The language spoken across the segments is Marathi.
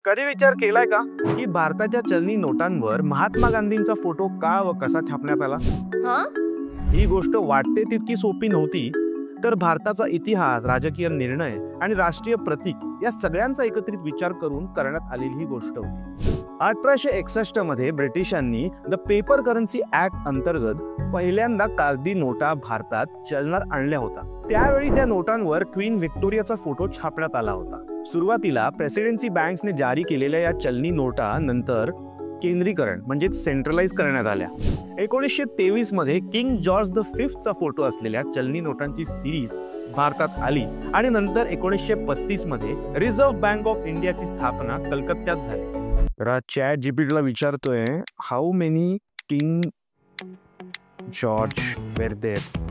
कधी विचार केलाय का की भारताच्या चलनी नोटांवर महात्मा गांधींचा फोटो का व कसा छापण्यात आला? हां? ही गोष्ट वाटते तितकी सोपी नव्हती. तर भारताचा इतिहास, राजकीय निर्णय आणि राष्ट्रीय प्रतीक या सगळ्यांचा एकत्रित विचार करून करण्यात आलेली ही गोष्ट होती. 1861 मध्ये ब्रिटिशांनी द पेपर करन्सी ऍक्ट अंतर्गत पहिल्यांदा कागदी नोटा भारतात चलनात आणल्या होत्या. त्यावेळी त्या नोटांवर क्वीन व्हिक्टोरियाचा फोटो छापण्यात आला होता. सुरुवातीला प्रेसिडेन्सी बँक्सने जारी केलेल्या या चलनी नोटा नंतर केंद्रीकरण म्हणजे सेंट्रलाइज करण्यात आल्या. 1923 मध्ये किंग जॉर्ज द फिफ्थचा फोटो असलेल्या चलनी नोटांची सिरीज भारतात आली आणि नंतर 1935 मध्ये रिझर्व्ह बँक ऑफ इंडियाची स्थापना कलकत्त्यात झाली. तर चॅट जीपीटीला विचारतोय, how many King George were there?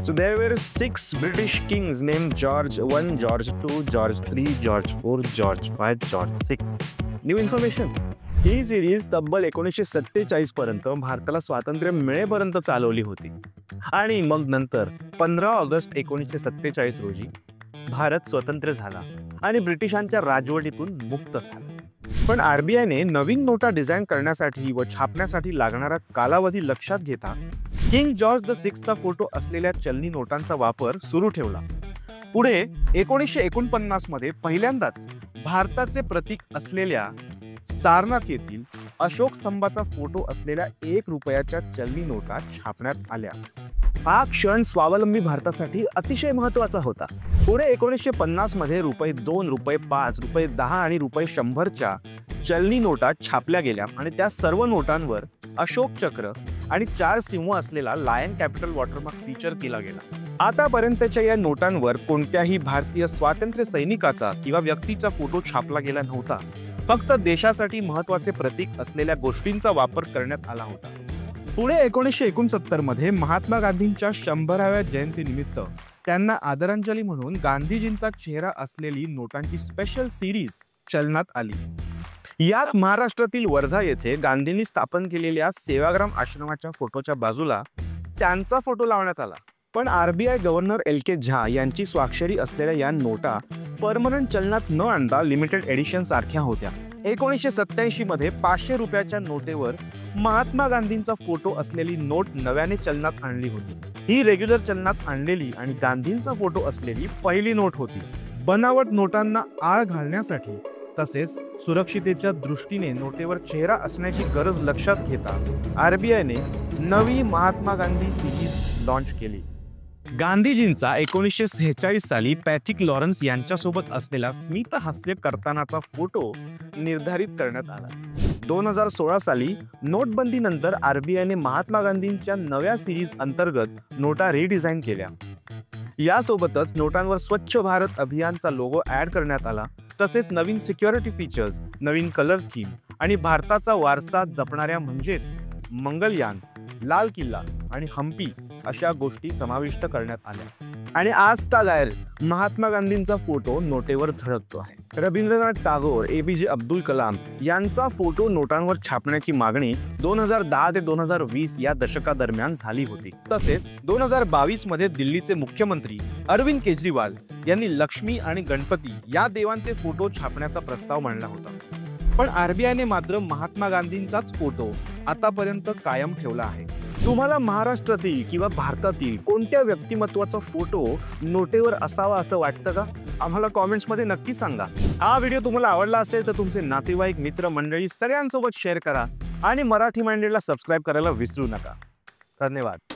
So there were 6 British kings named George 1, George 2, George 3, George 4, George 5, George 6. New information. He series तब्बल 1947 पर्यंत भारताला स्वातंत्र्य मिळेपर्यंत चालवली होती आणि मग नंतर 15 ऑगस्ट 1947 रोजी भारत स्वतंत्र झाला आणि ब्रिटिशांच्या राजवटीतून मुक्त झाला. पण आरबीआयने नवीन नोटा डिझाईन करण्यासाठी व छापण्यासाठी लागणारा कालावधी लक्षात घेता किंग जॉर्ज द सिक्सचा फोटो असलेल्या चलनी नोटांचा वापर सुरू ठेवला. पुढे 1949 मध्ये पहिल्यांदाच भारताचे प्रतीक असलेल्या सारनाथ येथील अशोक स्तंभाचा फोटो असलेल्या 1 रुपयाच्या चलनी नोटा छापण्यात आल्या. हा क्षण स्वावलंबी भारतासाठी अतिशय महत्त्वाचा होता. पुढे 1950 मध्ये ₹2, ₹5, ₹10 आणि ₹100च्या चलनी नोटा छापल्या गेल्या आणि त्या सर्व नोटांवर अशोक चक्र आणि 4 सिंह असलेला लायन कॅपिटल वॉटरमार्क फीचर केला गेला. आतापर्यंतच्या या नोटांवर कोणत्याही भारतीय स्वातंत्र्य सैनिकाचा किंवा व्यक्तीचा फोटो छापला गेला नव्हता. फक्त देशासाठी महत्त्वाचे प्रतीक असलेल्या गोष्टींचा वापर करण्यात आला होता. पुढे 1969 मध्ये महात्मा गांधींच्या 100व्या जयंतीनिमित्त त्यांना आदरांजली म्हणून गांधीजींचा चेहरा असलेली नोटांची स्पेशल सिरीज चलनात आली. यात महाराष्ट्रातील वर्धा येथे गांधींनी स्थापन केलेल्या सेवाग्राम आश्रमाच्या फोटोच्या बाजूला त्यांचा फोटो लावण्यात आला. पण आरबीआय गव्हर्नर LK झा यांची स्वाक्षरी असलेल्या या नोटा परमनंट चलनात न आणता लिमिटेड एडिशन सारख्या होत्या. 1987 मध्ये 500 रुपयाच्या नोटेवर महात्मा गांधींचा फोटो असलेली नोट नव्याने चलनात आणली होती. ही रेग्युलर चलनात आणलेली आणि गांधींचा फोटो असलेली पहिली नोट होती. बनावट नोटांना आळ घालण्यासाठी तसेच सुरक्षितेच्या दृष्टीने नोटेवर चेहरा असण्याची गरज लक्षात घेता आरबीआयने नवी महात्मा गांधी सिरीज लॉन्च केली. गांधीजींचा 1946 साली पॅट्रिक लॉरेन्स यांच्यासोबत असलेला स्मित हास्य करतानाचा फोटो निर्धारित करण्यात आला. 2016 साली नोटबंदीनंतर आरबीआयने महात्मा गांधींच्या नव्या सिरीज अंतर्गत नोटा रिडिझाईन केल्या. यासोबतच नोटांवर स्वच्छ भारत अभियानचा लोगो ऍड करण्यात आला. तसेच नवीन सिक्युरिटी फीचर्स, नवीन कलर थीम आणि भारताचा वारसा जपणाऱ्या म्हणजेच मंगलयान, लाल किल्ला आणि हम्पी अशा गोष्टी समाविष्ट करण्यात आल्या. आणि आज तागायर महात्मा गांधींचा फोटो नोटेवर झळकतो आहे. रवींद्रनाथ टागोर, APJ अब्दुल कलाम यांचा फोटो नोटांवर छापण्याची मागणी 2010 ते 2020 या दशकादरम्यान झाली होती. तसेच 2022 मध्ये दिल्लीचे मुख्यमंत्री अरविंद केजरीवाल यांनी लक्ष्मी आणि गणपती या देवांचे फोटो छापण्याचा प्रस्ताव मांडला होता. पण आरबीआयने मात्र महात्मा गांधींचाच फोटो आतापर्यंत कायम ठेवला आहे. तुम्हाला महाराष्ट्रातील किंवा भारतातील कोणत्या व्यक्तिमत्वाचा फोटो नोटेवर असावा असं वाटतं का? आम्हाला कॉमेंट्समध्ये नक्की सांगा. हा व्हिडिओ तुम्हाला आवडला असेल तर तुमचे नातेवाईक, मित्र मंडळी सगळ्यांसोबत शेअर करा आणि मराठी माइंडेडला सबस्क्राईब करायला विसरू नका. धन्यवाद.